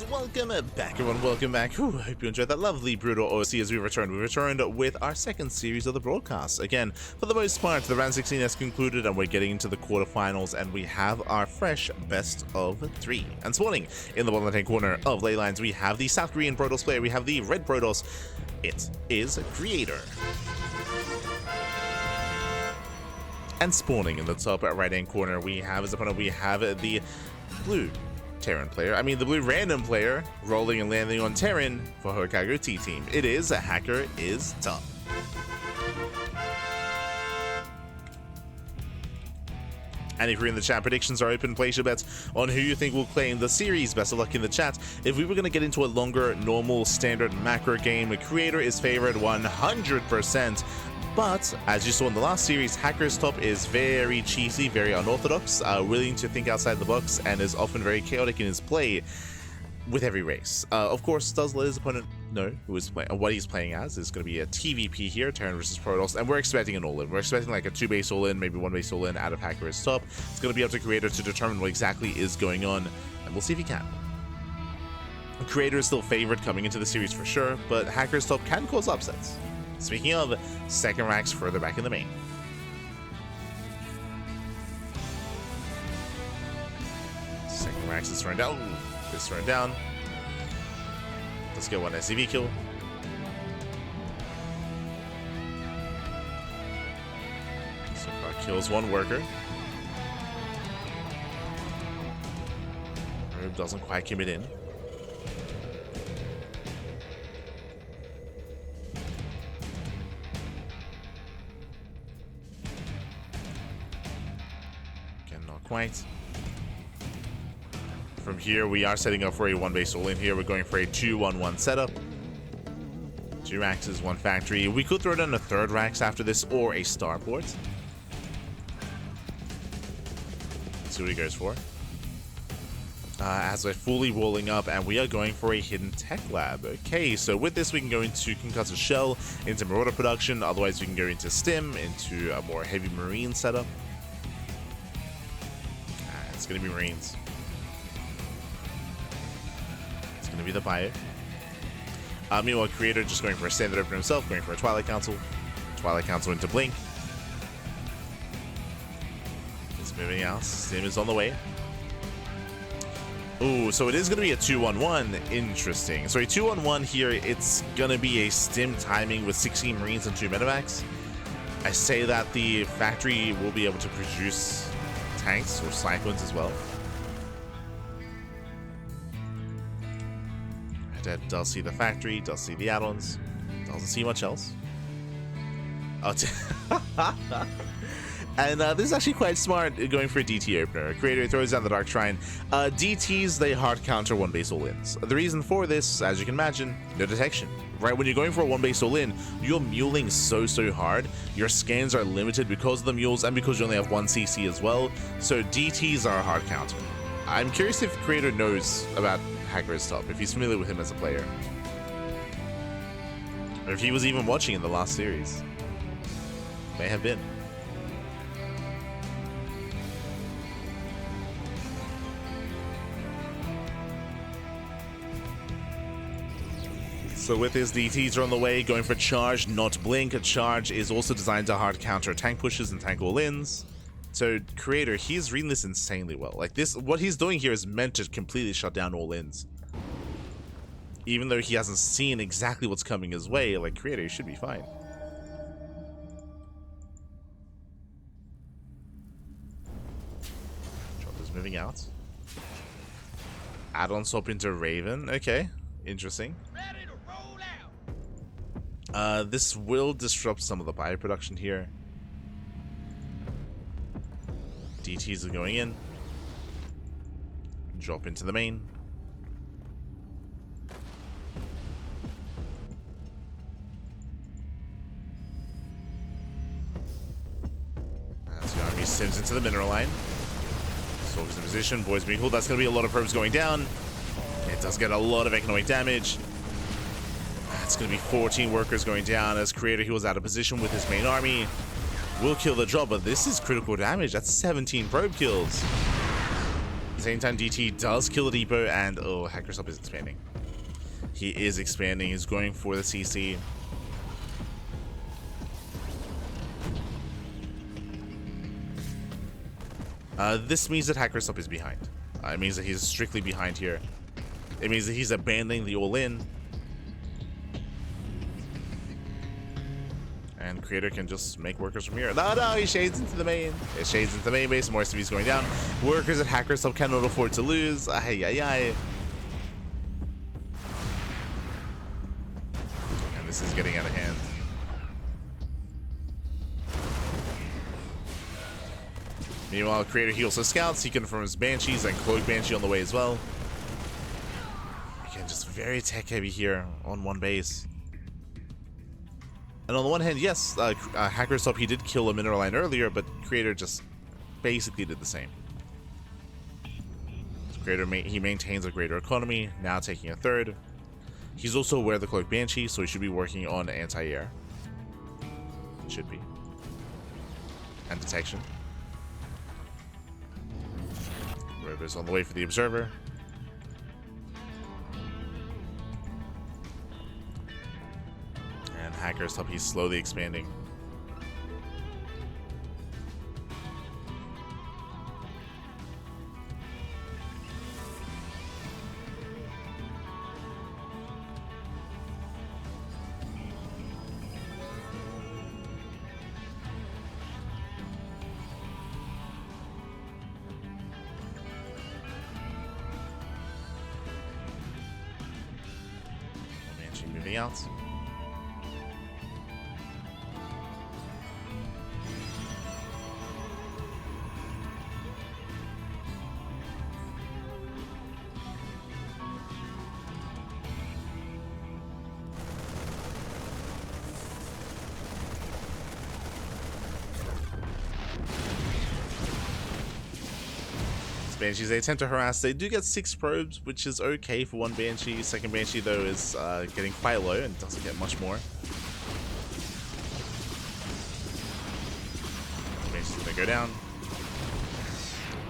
welcome back everyone, welcome back. Whew, I hope you enjoyed that lovely brutal OC as we returned. We returned with our second series of the broadcast. Again, for the most part, the round 16 has concluded and we're getting into the quarterfinals, and we have our fresh best of 3. And spawning in the bottom left-hand corner of Leylines, we have the South Korean Protoss player, we have the Red Protoss. It is Creator. And spawning in the top right-hand corner, we have as opponent, we have the blue Terran player, the blue random player, rolling and landing on Terran for Hokkaido T-Team. It is HackErIsTop. And if you're in the chat, predictions are open. Place your bets on who you think will claim the series. Best of luck in the chat. If we were going to get into a longer, normal, standard macro game, Creator is favored 100%. But, as you saw in the last series, HackErIsTop is very cheesy, very unorthodox, willing to think outside the box, and is often very chaotic in his play with every race. Of course, does let his opponent know who is playing, what he's playing as. It's going to be a TVP here, Terran versus Protoss, and we're expecting an all-in. We're expecting like a 2-base all-in, maybe 1-base all-in out of HackErIsTop. It's going to be up to Creator to determine what exactly is going on, and we'll see if he can. Creator is still favored coming into the series for sure, but HackErIsTop can cause upsets. Speaking of, second racks further back in the main. Second racks is thrown down. This thrown down. Let's get one SCV kill. So far kills one worker. Herb doesn't quite commit in. Quite. From here, we are setting up for a 1-base all-in here. We're going for a 2-1-1 setup. 2 Raxes, 1 factory. We could throw down a 3rd Rax after this, or a starport. Let's see what he goes for. As we're fully rolling up, and we are going for a hidden tech lab. Okay, so with this, we can go into concussive shell, into marauder production. Otherwise, we can go into stim, into a more heavy marine setup. It's going to be Marines. It's going to be the buyer. Meanwhile, Creator just going for a standard opener himself, going for a Twilight Council. Twilight Council into Blink. It's moving out. Stim is on the way. Ooh, so it is going to be a 2-1-1. Interesting. So a 2-1-1 here, it's going to be a Stim timing with 16 Marines and 2 Medivacs. I say that the factory will be able to produce tanks or cyclones as well. That does see the factory, does see the add-ons, doesn't see much else. Oh, and this is actually quite smart, going for a DT opener. Creator throws down the Dark Shrine. DTs, they hard counter 1-base all-ins. The reason for this, as you can imagine, no detection. Right, when you're going for a 1-base all-in, you're muling so hard. Your scans are limited because of the mules and because you only have 1 CC as well. So DTs are a hard counter. I'm curious if Creator knows about HackErIsTop, if he's familiar with him as a player. Or if he was even watching in the last series. May have been. So with his DTs are on the way, going for charge, not blink. A charge is also designed to hard counter tank pushes and tank all-ins. So Creator, he's reading this insanely well. Like this, what he's doing here is meant to completely shut down all-ins. Even though he hasn't seen exactly what's coming his way, like Creator, he should be fine. Drop is moving out. Add-on swap into Raven. Okay, interesting. This will disrupt some of the bio production here. DTs are going in. Drop into the main. As the army sims into the mineral line. Soldiers in position. Boys being cool. That's going to be a lot of probes going down. It does get a lot of economic damage. It's going to be 14 workers going down as Creator heals out of position with his main army. Will kill the job, but this is critical damage. That's 17 probe kills. He's same time, DT does kill the depot, and oh, HackErIsTop is expanding. He is expanding. He's going for the CC. This means that HackErIsTop is behind. It means that he's strictly behind here. It means that he's abandoning the all-in. And Creator can just make workers from here. No, he shades into the main. It shades into the main base. More SCVs going down. Workers at HackErIsTop cannot afford to lose. And this is getting out of hand. Meanwhile, Creator he also scouts. He confirms Banshees and Cloak Banshee on the way as well. Again, just very tech heavy here on one base. And on the one hand, yes, HackErIsTop, he did kill a mineral line earlier, but Creator just basically did the same. So Creator, he maintains a greater economy, now taking a third. He's also aware of the Cloak Banshee, so he should be working on anti-air. Should be. And detection. Rover's on the way for the Observer. HackErIsTop, he's slowly expanding. Banshee moving out. Banshees, they attempt to harass. They do get 6 probes, which is okay for one Banshee. Second Banshee, though, is getting quite low and doesn't get much more. Banshee's gonna go down.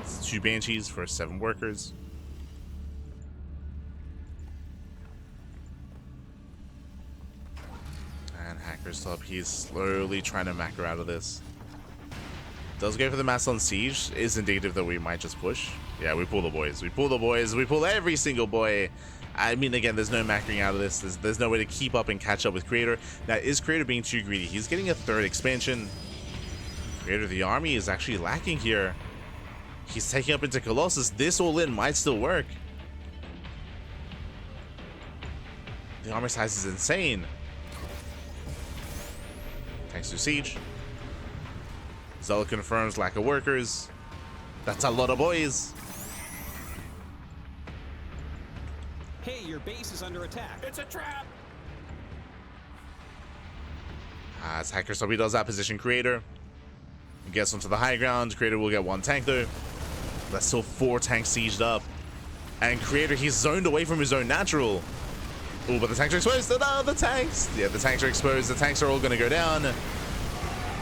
It's 2 Banshees for 7 workers. And HackErIsTop, he's slowly trying to macro out of this. Does go for the mass on siege. Is indicative that we might just push. Yeah, we pull the boys. We pull the boys. We pull every single boy. I mean, again, there's no macroing out of this. There's no way to keep up and catch up with Creator. Now, is Creator being too greedy? He's getting a 3rd expansion. Creator, the army is actually lacking here. He's taking up into Colossus. This all-in might still work. The armor size is insane. Thanks to siege. Zella confirms lack of workers. That's a lot of boys. Hey, your base is under attack. It's a trap. As HackErIsTop, he does that position Creator. He gets onto the high ground. Creator will get 1 tank though. That's still 4 tanks sieged up. And Creator, he's zoned away from his own natural. Oh, but the tanks are exposed. No, the tanks. Yeah, the tanks are exposed. The tanks are all going to go down.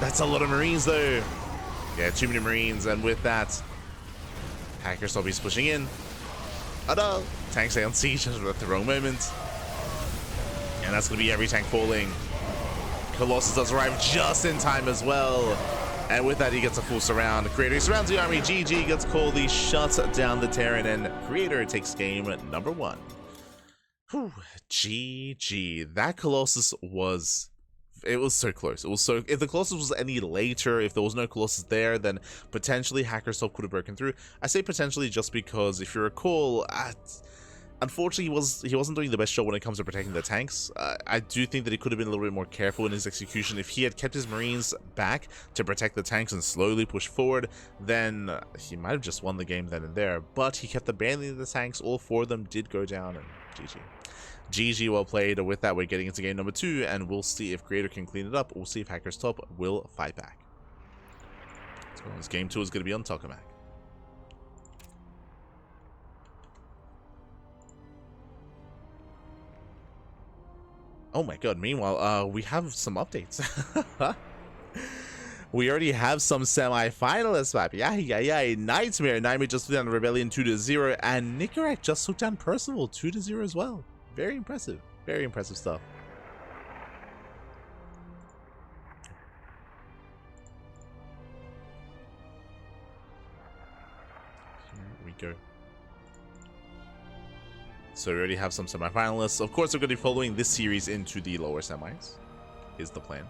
That's a lot of Marines, though. Yeah, too many Marines, and with that, HackErIsTop is pushing in. Oh no! Tanks stay on siege at the wrong moment. And that's going to be every tank falling. Colossus does arrive just in time as well. And with that, he gets a full surround. Creator surrounds the army. GG gets called. He shuts down the Terran, and Creator takes game number 1. Whew, GG. That Colossus was... It was so close. It was so... If the Colossus was any later, if there was no Colossus there, then potentially HackErIsTop could have broken through. I say potentially just because, if you recall, unfortunately he wasn't doing the best job when it comes to protecting the tanks. I do think that he could have been a little bit more careful in his execution. If he had kept his Marines back to protect the tanks and slowly push forward, then he might have just won the game then and there. But he kept abandoning the tanks. All 4 of them did go down, and GG. GG, well played. With that, we're getting into game number 2, and we'll see if Creator can clean it up. We'll see if HackErIsTop will fight back. So this game 2 is going to be on Tokamak. Oh my god, meanwhile, we have some updates. We already have some semi-finalists, map. Yeah. Nightmare. Nightmare just took down Rebellion 2-0, and Nicorette just took down Percival 2-0 as well. Very impressive. Very impressive stuff. Here we go. So we already have some semi-finalists. Of course, we're going to be following this series into the lower semis, is the plan.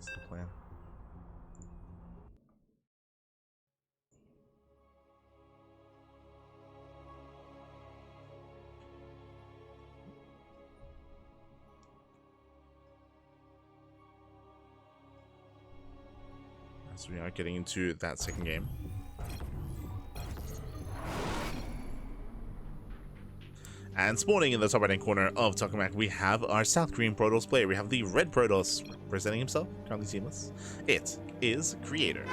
Is the plan. So we are getting into that second game. And spawning in the top right-hand corner of Tokamak, we have our South Korean Protoss player. We have the red Protoss representing himself, currently teamless. It is Creator.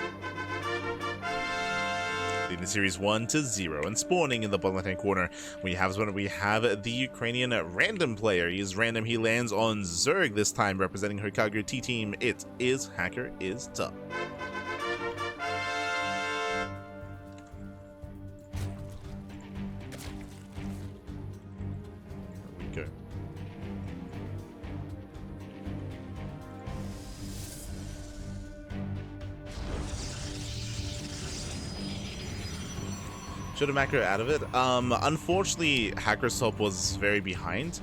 Leading the series 1-0, and spawning in the bottom left-hand corner, we have the Ukrainian random player. He is random. He lands on Zerg this time, representing Hokage T-Team. It is HackErIsTop. Go. Should have macro out of it. Unfortunately, HackErIsTop was very behind.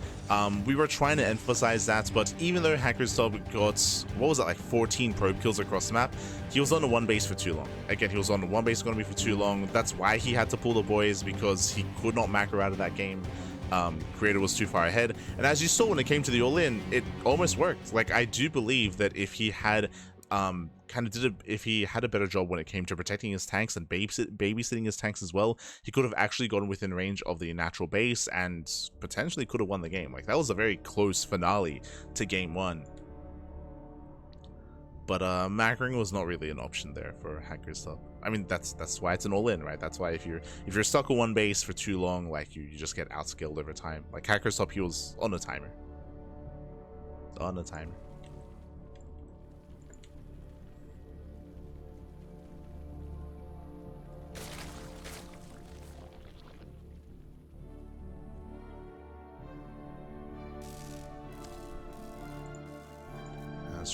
We were trying to emphasize that, but even though HackErIsTop got, what was it, like 14 probe kills across the map, he was on the one base for too long. Again, he was on the one base economy for too long. That's why he had to pull the boys, because he could not macro out of that game. Creator was too far ahead, and as you saw when it came to the all-in, it almost worked. Like, I do believe that if he had if he had a better job when it came to protecting his tanks and babysitting his tanks as well, he could have actually gotten within range of the natural base and potentially could have won the game. Like, that was a very close finale to game one. But macroing was not really an option there for HackErIsTop. I mean, that's why it's an all-in, right? That's why if you're stuck on one base for too long, like, you just get outskilled over time. Like, HackErIsTop, he was on a timer. On a timer.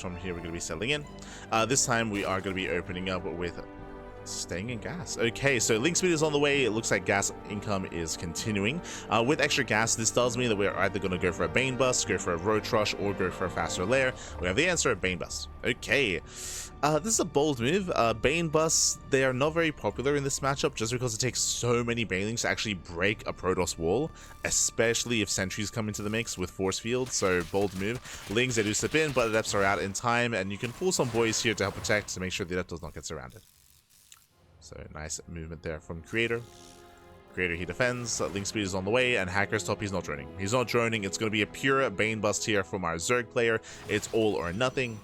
From here, we're going to be settling in. This time we are going to be opening up with staying in gas. Okay, so link speed is on the way. It looks like gas income is continuing. With extra gas, this tells me that we're either going to go for a Bane Bust, go for a Road Rush, or go for a faster lair. We have the answer at Bane Bust. Okay, this is a bold move. Bane Busts, they are not very popular in this matchup just because it takes so many Banelings to actually break a Protoss wall, especially if sentries come into the mix with force field. So bold move. Lings, they do slip in, but Adepts are out in time, and you can pull some boys here to help protect to make sure the Adept does not get surrounded. So nice movement there from Creator. Creator, he defends. Link speed is on the way, and HackErIsTop, he's not droning. He's not droning. It's going to be a pure Bane Bust here from our Zerg player. It's all or nothing.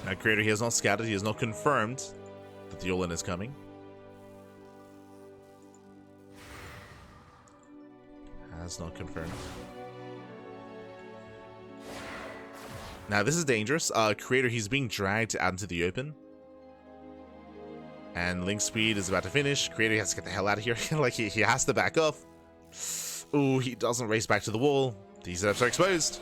Now, Creator, he has not scouted. He has not confirmed that the all-in is coming. Has not confirmed. Now, this is dangerous. Creator, he's being dragged out into the open. And Link speed is about to finish. Creator has to get the hell out of here. Like, he has to back off. Ooh, he doesn't race back to the wall. These Adepts are exposed.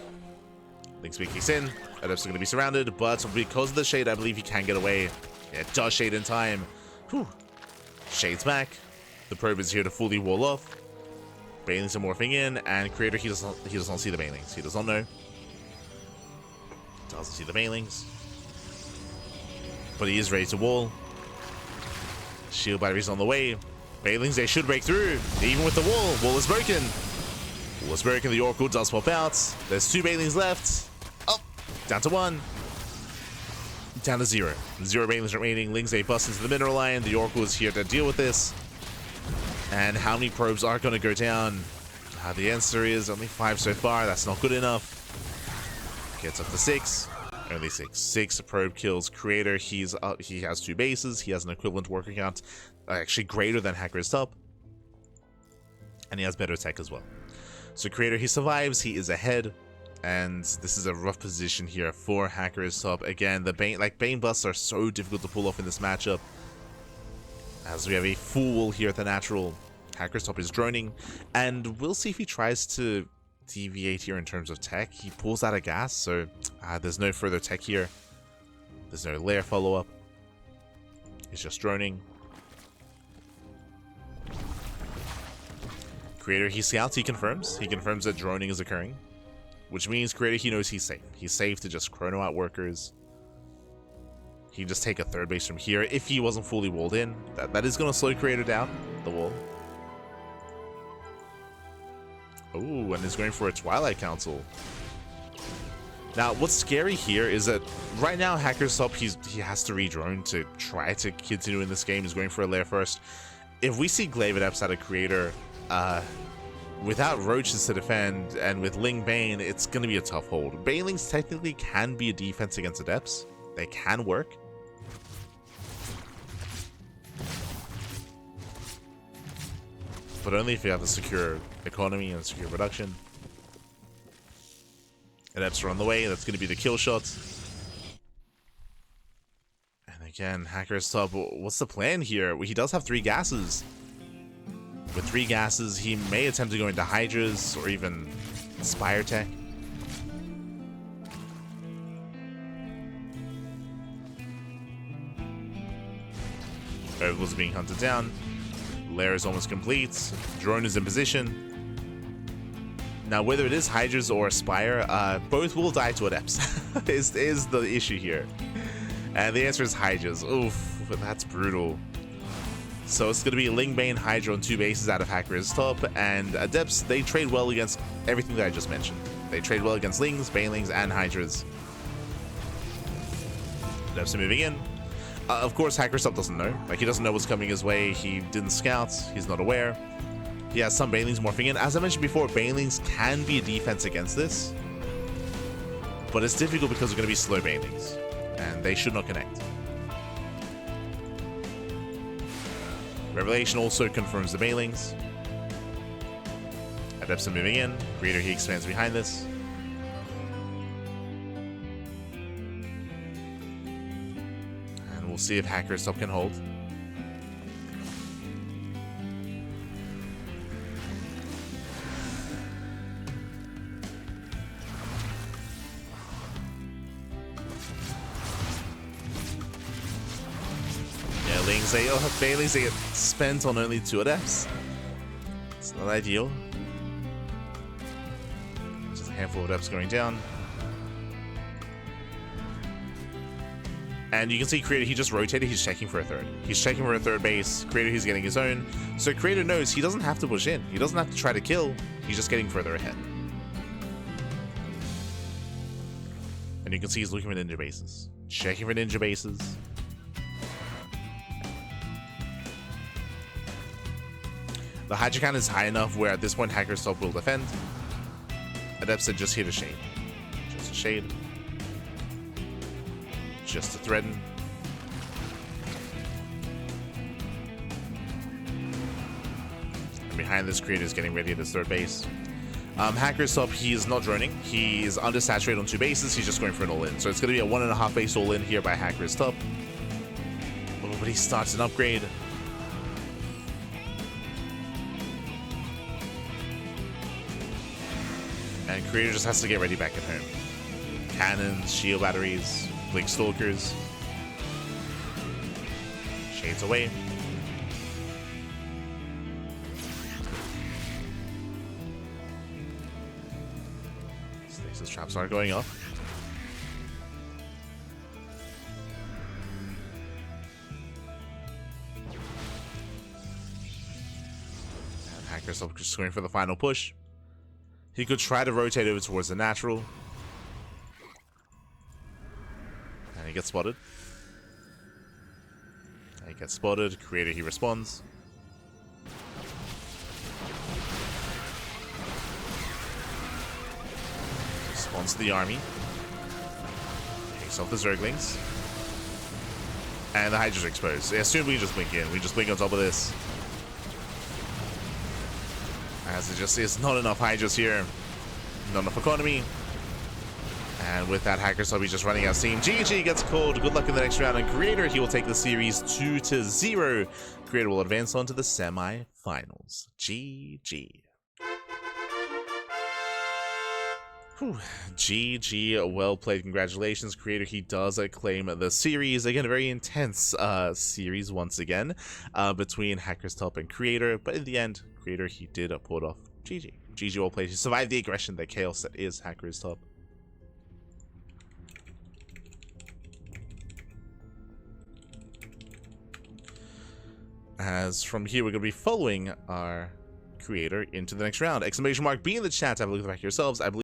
Link speed kicks in. Adepts are going to be surrounded, but because of the shade, I believe he can get away. Yeah, it does shade in time. Whew. Shades back. The probe is here to fully wall off. Banelings are morphing in, and Creator, he does not see the Banelings. He does not know. Doesn't see the Banelings. But he is ready to wall. Shield batteries on the way. Banelings, they should break through. Even with the wall. Wall is broken. Wall is broken. The Oracle does pop out. There's 2 Banelings left. Up. Down to 1. Down to 0. 0 Banelings remaining. Lings, they bust into the mineral line. The Oracle is here to deal with this. And how many probes are going to go down? The answer is only 5 so far. That's not good enough. Gets up to 6. Only six probe kills. Creator, he has 2 bases. He has an equivalent worker count, actually greater than HackErIsTop, and he has better tech as well. So Creator, he survives. He is ahead, and this is a rough position here for HackErIsTop. Again, the Bane busts are so difficult to pull off in this matchup, as we have a full here at the natural. HackErIsTop is droning, and we'll see if he tries to deviate here in terms of tech. He pulls out a gas, so there's no further tech here. There's no layer follow-up. He's just droning. Creator, he scouts, he confirms. He confirms that droning is occurring, which means Creator, he knows he's safe. He's safe to just chrono out workers. He can just take a 3rd base from here if he wasn't fully walled in. That is going to slow Creator down, the wall. Oh, and he's going for a Twilight Council. Now, what's scary here is that right now, HackErIsTop, he has to redrone to try to continue in this game. He's going for a lair first. If we see Glaive Adepts out of Creator, without Roaches to defend, and with Ling Bane, it's going to be a tough hold. Banelings technically can be a defense against Adepts. They can work. But only if you have a secure economy and secure production. Adepts are on the way. That's going to be the kill shot. And again, HackErIsTop, what's the plan here? He does have 3 gases. With 3 gases, he may attempt to go into Hydras or even Spire Tech. Overlord's being hunted down. Lair is almost complete. Drone is in position. Now, whether it is Hydras or Spire, both will die to Adepts. is the issue here. And the answer is Hydras. Oof, that's brutal. So it's going to be Ling Bane, Hydra on 2 bases out of HackErIsTop, and Adepts, they trade well against everything that I just mentioned. They trade well against Lings, Banelings, and Hydras. Adepts are moving in. Of course, HackErIsTop doesn't know. Like, he doesn't know what's coming his way. He didn't scout. He's not aware. He has some Banelings morphing in. As I mentioned before, Banelings can be a defense against this, but it's difficult because they're going to be slow Banelings, and they should not connect. Revelation also confirms the Banelings. Adepts are moving in. Creator, he expands behind this. And we'll see if HackErIsTop can hold. Banelings, they get spent on only 2 Adepts. It's not ideal. Just a handful of Adepts going down. And you can see Creator, he just rotated, he's checking for a 3rd. He's checking for a 3rd base. Creator, he's getting his own. So Creator knows he doesn't have to push in. He doesn't have to try to kill. He's just getting further ahead. And you can see he's looking for ninja bases. Checking for ninja bases. The Hydra count is high enough where at this point HackErIsTop will defend. Adepts said just hit a shade. Just a shade. Just to threaten. And behind this, Creator is getting ready at his 3rd base. HackErIsTop, he is not droning. He is undersaturated on 2 bases. He's just going for an all-in. So it's going to be a 1.5 base all-in here by HackErIsTop. Oh, but he starts an upgrade. And Creator just has to get ready back at home. Cannons, shield batteries, Blink Stalkers. Shades away. Stasis traps aren't going off. And HackErIsTop just going for the final push. He could try to rotate over towards the natural. And he gets spotted. And he gets spotted. Creator, he responds. Responds to the army. Picks off the Zerglings. And the Hydras are exposed. Yeah, soon we can just blink in. We just blink on top of this. As it just is not enough Hydras here. Not enough economy. And with that, HackErIsTop, he's just running out of steam. GG gets called. Good luck in the next round. And Creator, he will take the series 2-0. Creator will advance on to the semi-finals. GG. Whew. GG, well played. Congratulations, Creator. He does claim the series. Again, a very intense series once again between HackErIsTop and Creator. But in the end, Creator, he did pull it off. GG. GG, well played. He survived the aggression, the chaos that is HackErIsTop. As from here, we're going to be following our Creator into the next round. Exclamation mark, be in the chat. Have a look back yourselves. I believe